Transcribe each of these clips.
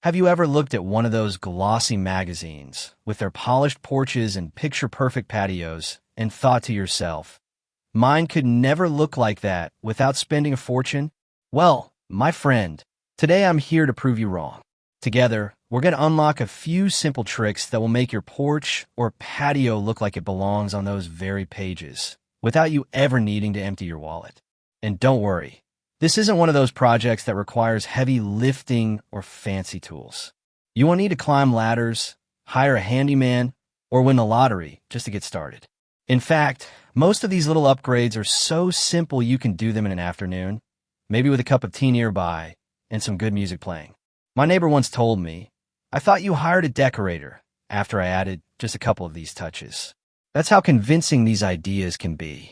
Have you ever looked at one of those glossy magazines with their polished porches and picture-perfect patios and thought to yourself, mine could never look like that without spending a fortune? Well, my friend, today I'm here to prove you wrong. Together, we're going to unlock a few simple tricks that will make your porch or patio look like it belongs on those very pages, without you ever needing to empty your wallet. And don't worry, this isn't one of those projects that requires heavy lifting or fancy tools. You won't need to climb ladders, hire a handyman, or win the lottery just to get started. In fact, most of these little upgrades are so simple you can do them in an afternoon, maybe with a cup of tea nearby and some good music playing. My neighbor once told me, "I thought you hired a decorator," after I added just a couple of these touches. That's how convincing these ideas can be.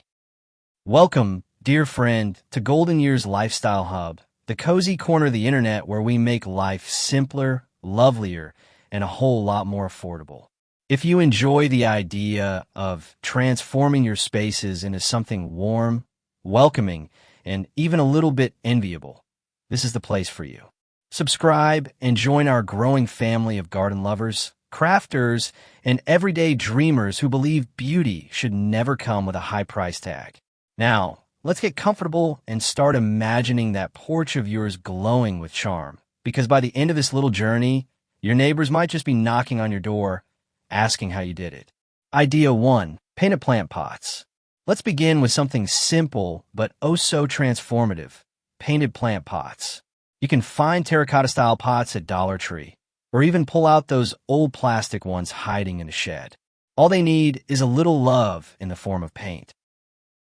Welcome, dear friend, to Golden Year's Lifestyle Hub, the cozy corner of the internet where we make life simpler, lovelier, and a whole lot more affordable. If you enjoy the idea of transforming your spaces into something warm, welcoming, and even a little bit enviable, this is the place for you. Subscribe and join our growing family of garden lovers, crafters, and everyday dreamers who believe beauty should never come with a high price tag. Now, let's get comfortable and start imagining that porch of yours glowing with charm, because by the end of this little journey, your neighbors might just be knocking on your door, asking how you did it. Idea 1. Painted plant pots. Let's begin with something simple but oh so transformative, painted plant pots. You can find terracotta-style pots at Dollar Tree, or even pull out those old plastic ones hiding in a shed. All they need is a little love in the form of paint.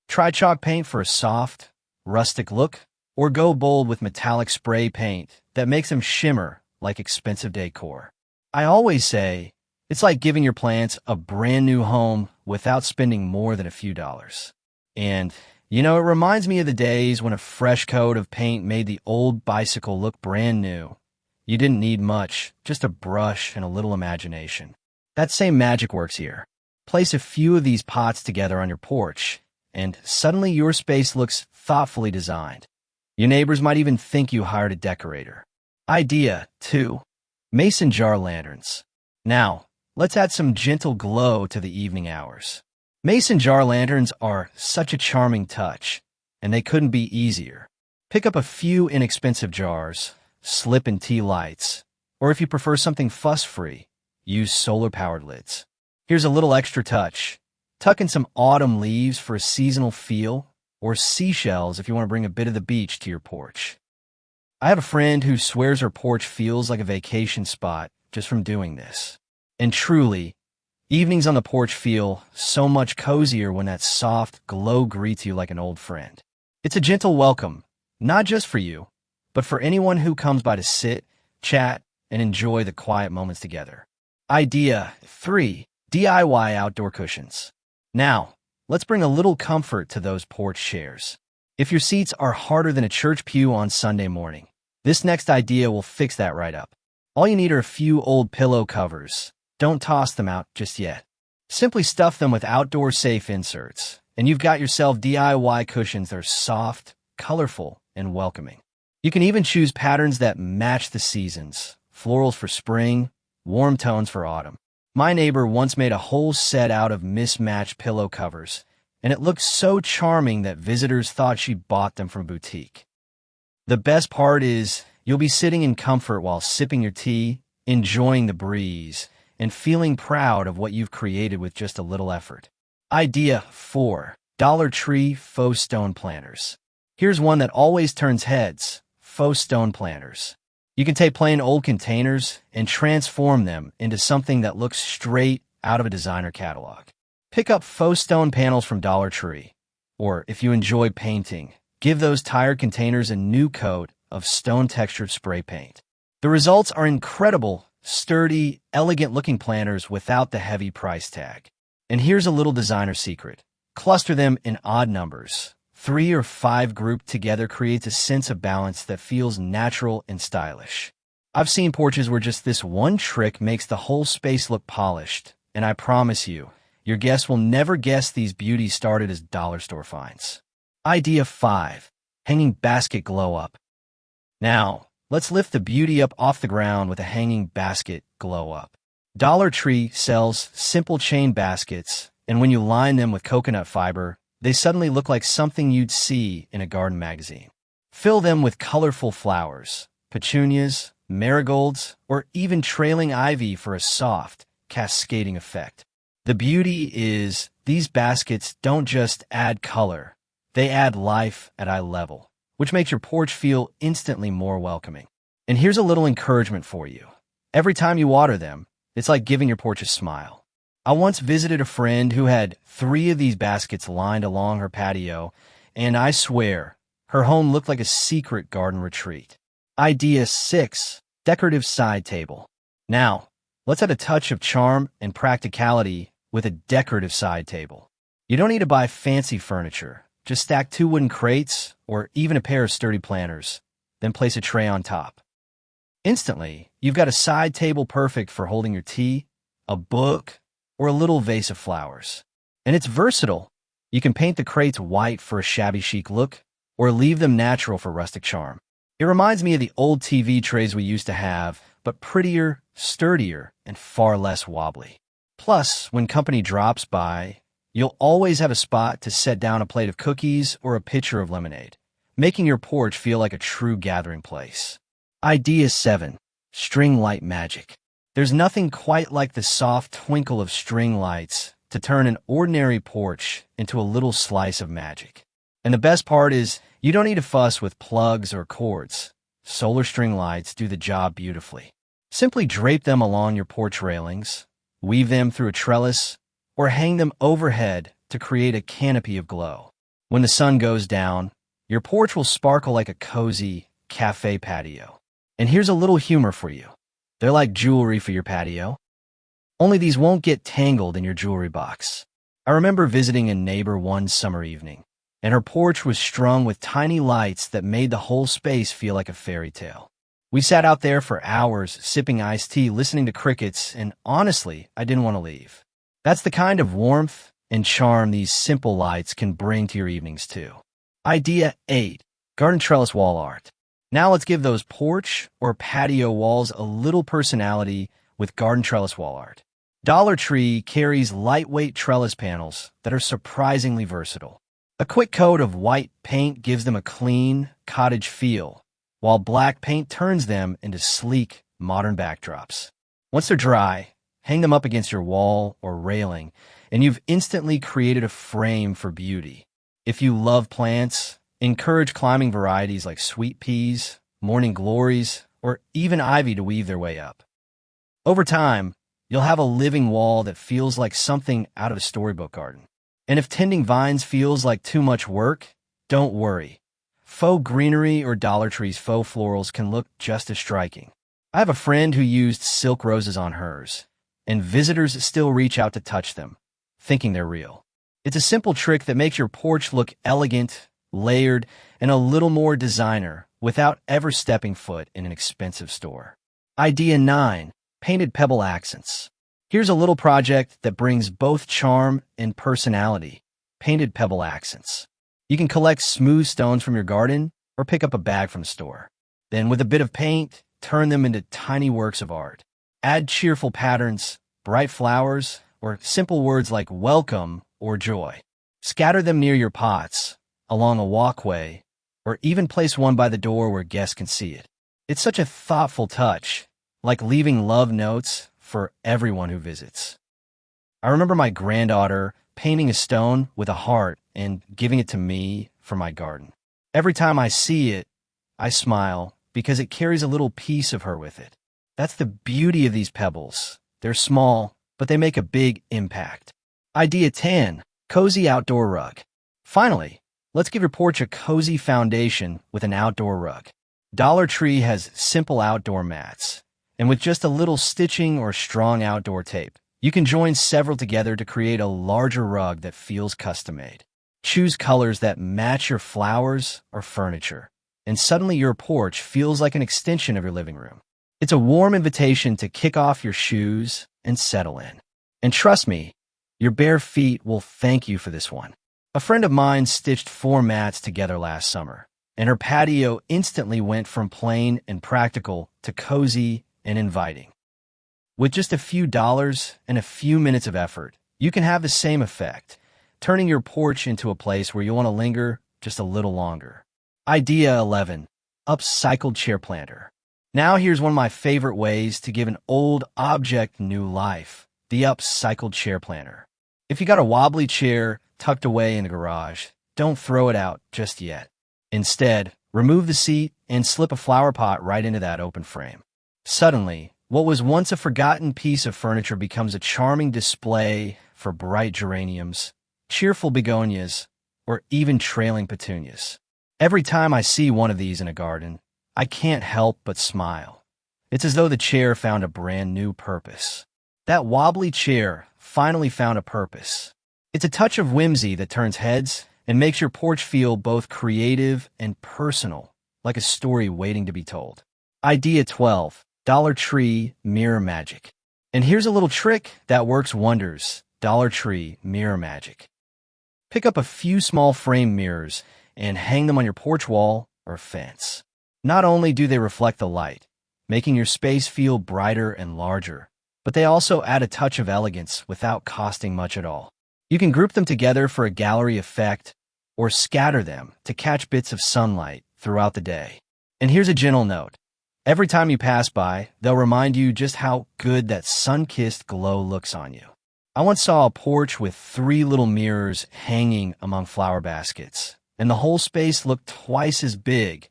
Try chalk paint for a soft, rustic look, or go bold with metallic spray paint that makes them shimmer like expensive decor. I always say, it's like giving your plants a brand new home without spending more than a few dollars. And, it reminds me of the days when a fresh coat of paint made the old bicycle look brand new. You didn't need much, just a brush and a little imagination. That same magic works here. Place a few of these pots together on your porch, and suddenly your space looks thoughtfully designed. Your neighbors might even think you hired a decorator. Idea 2. Mason jar lanterns. Now, let's add some gentle glow to the evening hours. Mason jar lanterns are such a charming touch, and they couldn't be easier. Pick up a few inexpensive jars, slip in tea lights, or if you prefer something fuss-free, use solar-powered lids. Here's a little extra touch. Tuck in some autumn leaves for a seasonal feel, or seashells if you want to bring a bit of the beach to your porch. I have a friend who swears her porch feels like a vacation spot just from doing this. And truly, evenings on the porch feel so much cozier when that soft glow greets you like an old friend. It's a gentle welcome, not just for you, but for anyone who comes by to sit, chat, and enjoy the quiet moments together. Idea 3. DIY outdoor cushions. Now, let's bring a little comfort to those porch chairs. If your seats are harder than a church pew on Sunday morning, this next idea will fix that right up. All you need are a few old pillow covers. Don't toss them out just yet. Simply stuff them with outdoor safe inserts, and you've got yourself DIY cushions that are soft, colorful, and welcoming. You can even choose patterns that match the seasons, florals for spring, warm tones for autumn. My neighbor once made a whole set out of mismatched pillow covers, and it looked so charming that visitors thought she bought them from a boutique. The best part is you'll be sitting in comfort while sipping your tea, enjoying the breeze, and feeling proud of what you've created with just a little effort. Idea 4. Dollar Tree faux stone planters. Here's one that always turns heads, faux stone planters. You can take plain old containers and transform them into something that looks straight out of a designer catalog. Pick up faux stone panels from Dollar Tree, or if you enjoy painting, give those tired containers a new coat of stone-textured spray paint. The results are incredible, sturdy, elegant-looking planters without the heavy price tag. And here's a little designer secret. Cluster them in odd numbers. 3 or 5 grouped together creates a sense of balance that feels natural and stylish. I've seen porches where just this one trick makes the whole space look polished, and I promise you, your guests will never guess these beauties started as dollar store finds. Idea 5. Hanging basket glow up. Now, let's lift the beauty up off the ground with a hanging basket glow up. Dollar Tree sells simple chain baskets, and when you line them with coconut fiber, they suddenly look like something you'd see in a garden magazine. Fill them with colorful flowers, petunias, marigolds, or even trailing ivy for a soft, cascading effect. The beauty is, these baskets don't just add color, they add life at eye level, which makes your porch feel instantly more welcoming. And here's a little encouragement for you. Every time you water them, it's like giving your porch a smile. I once visited a friend who had 3 of these baskets lined along her patio, and I swear, her home looked like a secret garden retreat. Idea 6. Decorative side table. Now, let's add a touch of charm and practicality with a decorative side table. You don't need to buy fancy furniture. Just stack 2 wooden crates or even a pair of sturdy planters, then place a tray on top. Instantly, you've got a side table perfect for holding your tea, a book, or a little vase of flowers. And it's versatile. You can paint the crates white for a shabby chic look, or leave them natural for rustic charm. It reminds me of the old TV trays we used to have, but prettier, sturdier, and far less wobbly. Plus, when company drops by, you'll always have a spot to set down a plate of cookies or a pitcher of lemonade, making your porch feel like a true gathering place. Idea 7. String light magic. There's nothing quite like the soft twinkle of string lights to turn an ordinary porch into a little slice of magic. And the best part is, you don't need to fuss with plugs or cords. Solar string lights do the job beautifully. Simply drape them along your porch railings, weave them through a trellis, or hang them overhead to create a canopy of glow. When the sun goes down, your porch will sparkle like a cozy cafe patio. And here's a little humor for you. They're like jewelry for your patio. Only these won't get tangled in your jewelry box. I remember visiting a neighbor one summer evening, and her porch was strung with tiny lights that made the whole space feel like a fairy tale. We sat out there for hours, sipping iced tea, listening to crickets, and honestly, I didn't want to leave. That's the kind of warmth and charm these simple lights can bring to your evenings too. Idea 8. Garden trellis wall art. Now let's give those porch or patio walls a little personality with garden trellis wall art. Dollar Tree carries lightweight trellis panels that are surprisingly versatile. A quick coat of white paint gives them a clean, cottage feel, while black paint turns them into sleek, modern backdrops. Once they're dry, hang them up against your wall or railing, and you've instantly created a frame for beauty. If you love plants, encourage climbing varieties like sweet peas, morning glories, or even ivy to weave their way up. Over time, you'll have a living wall that feels like something out of a storybook garden. And if tending vines feels like too much work, don't worry. Faux greenery or Dollar Tree's faux florals can look just as striking. I have a friend who used silk roses on hers, and visitors still reach out to touch them, thinking they're real. It's a simple trick that makes your porch look elegant, layered, and a little more designer without ever stepping foot in an expensive store. Idea 9. Painted pebble accents. Here's a little project that brings both charm and personality. Painted pebble accents. You can collect smooth stones from your garden or pick up a bag from the store. Then with a bit of paint, turn them into tiny works of art. Add cheerful patterns, bright flowers, or simple words like welcome or joy. Scatter them near your pots, along a walkway, or even place one by the door where guests can see it. It's such a thoughtful touch, like leaving love notes for everyone who visits. I remember my granddaughter painting a stone with a heart and giving it to me for my garden. Every time I see it, I smile because it carries a little piece of her with it. That's the beauty of these pebbles. They're small, but they make a big impact. Idea 10. Cozy outdoor rug. Finally, let's give your porch a cozy foundation with an outdoor rug. Dollar Tree has simple outdoor mats, and with just a little stitching or strong outdoor tape, you can join several together to create a larger rug that feels custom-made. Choose colors that match your flowers or furniture, and suddenly your porch feels like an extension of your living room. It's a warm invitation to kick off your shoes and settle in. And trust me, your bare feet will thank you for this one. A friend of mine stitched 4 mats together last summer, and her patio instantly went from plain and practical to cozy and inviting. With just a few dollars and a few minutes of effort, you can have the same effect, turning your porch into a place where you want to linger just a little longer. Idea 11. Upcycled chair planter. Now here's one of my favorite ways to give an old object new life, the upcycled chair planter. If you got a wobbly chair tucked away in the garage, don't throw it out just yet. Instead, remove the seat and slip a flower pot right into that open frame. Suddenly, what was once a forgotten piece of furniture becomes a charming display for bright geraniums, cheerful begonias, or even trailing petunias. Every time I see one of these in a garden, I can't help but smile. It's as though the chair found a brand new purpose. That wobbly chair finally found a purpose. It's a touch of whimsy that turns heads and makes your porch feel both creative and personal, like a story waiting to be told. Idea 12. Dollar Tree Mirror Magic. And here's a little trick that works wonders. Dollar Tree Mirror Magic. Pick up a few small frame mirrors and hang them on your porch wall or fence. Not only do they reflect the light, making your space feel brighter and larger, but they also add a touch of elegance without costing much at all. You can group them together for a gallery effect or scatter them to catch bits of sunlight throughout the day. And here's a gentle note. Every time you pass by, they'll remind you just how good that sun-kissed glow looks on you. I once saw a porch with 3 little mirrors hanging among flower baskets, and the whole space looked twice as big,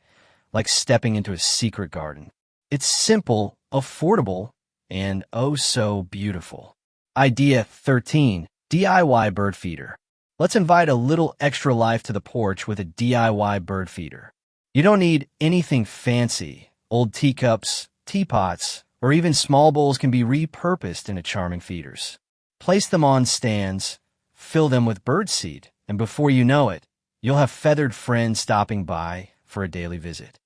like stepping into a secret garden. It's simple, affordable, and oh so beautiful. Idea 13. DIY bird feeder. Let's invite a little extra life to the porch with a DIY bird feeder. You don't need anything fancy. Old teacups, teapots, or even small bowls can be repurposed into charming feeders. Place them on stands, fill them with birdseed, and before you know it, you'll have feathered friends stopping by for a daily visit.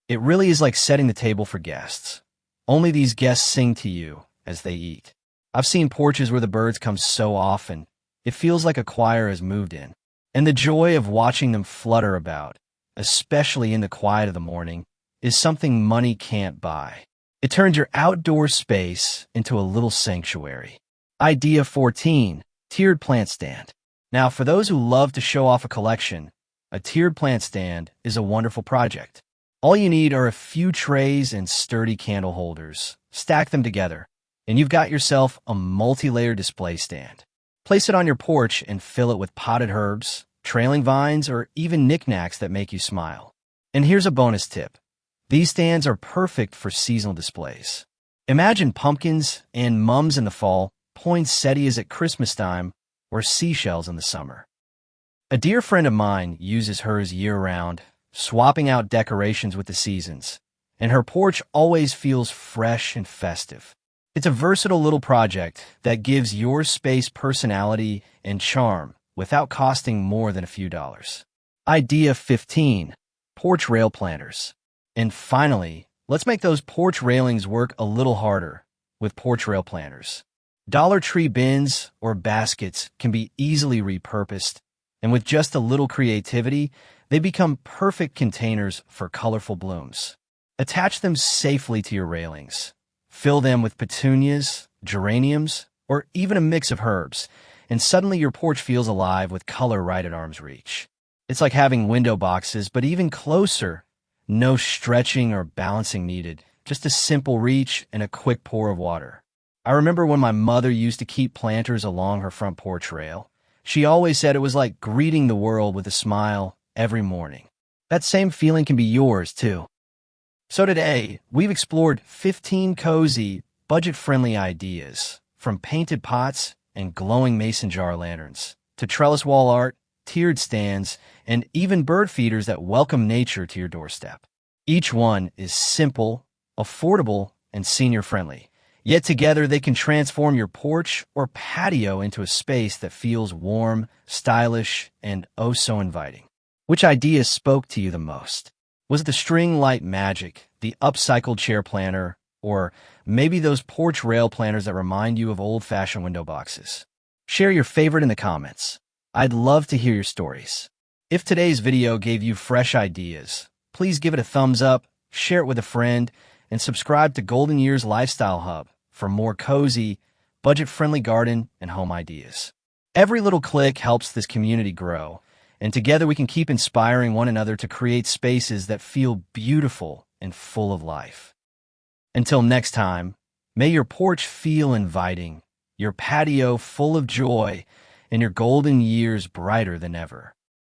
It really is like setting the table for guests. Only these guests sing to you as they eat. I've seen porches where the birds come so often, it feels like a choir has moved in. And the joy of watching them flutter about, especially in the quiet of the morning, is something money can't buy. It turns your outdoor space into a little sanctuary. Idea 14. Tiered plant stand. Now, for those who love to show off a collection, a tiered plant stand is a wonderful project. All you need are a few trays and sturdy candle holders. Stack them together, and you've got yourself a multi-layer display stand. Place it on your porch and fill it with potted herbs, trailing vines, or even knickknacks that make you smile. And here's a bonus tip. These stands are perfect for seasonal displays. Imagine pumpkins and mums in the fall, poinsettias at Christmas time, or seashells in the summer. A dear friend of mine uses hers year-round, swapping out decorations with the seasons, and her porch always feels fresh and festive. It's a versatile little project that gives your space personality and charm without costing more than a few dollars. Idea 15. Porch rail planters. And finally, let's make those porch railings work a little harder with porch rail planters. Dollar Tree bins or baskets can be easily repurposed, and with just a little creativity, they become perfect containers for colorful blooms. Attach them safely to your railings. Fill them with petunias, geraniums, or even a mix of herbs, and suddenly your porch feels alive with color right at arm's reach. It's like having window boxes, but even closer. No stretching or balancing needed, just a simple reach and a quick pour of water. I remember when my mother used to keep planters along her front porch rail. She always said it was like greeting the world with a smile every morning. That same feeling can be yours, too. So today, we've explored 15 cozy, budget-friendly ideas, from painted pots and glowing mason jar lanterns, to trellis wall art, tiered stands, and even bird feeders that welcome nature to your doorstep. Each one is simple, affordable, and senior-friendly. Yet together they can transform your porch or patio into a space that feels warm, stylish, and oh so inviting. Which idea spoke to you the most? Was it the string light magic, the upcycled chair planter, or maybe those porch rail planters that remind you of old-fashioned window boxes? Share your favorite in the comments. I'd love to hear your stories. If today's video gave you fresh ideas, please give it a thumbs up, share it with a friend, and subscribe to Golden Years Lifestyle Hub for more cozy, budget-friendly garden and home ideas. Every little click helps this community grow, and together we can keep inspiring one another to create spaces that feel beautiful and full of life. Until next time, may your porch feel inviting, your patio full of joy, and your golden years brighter than ever.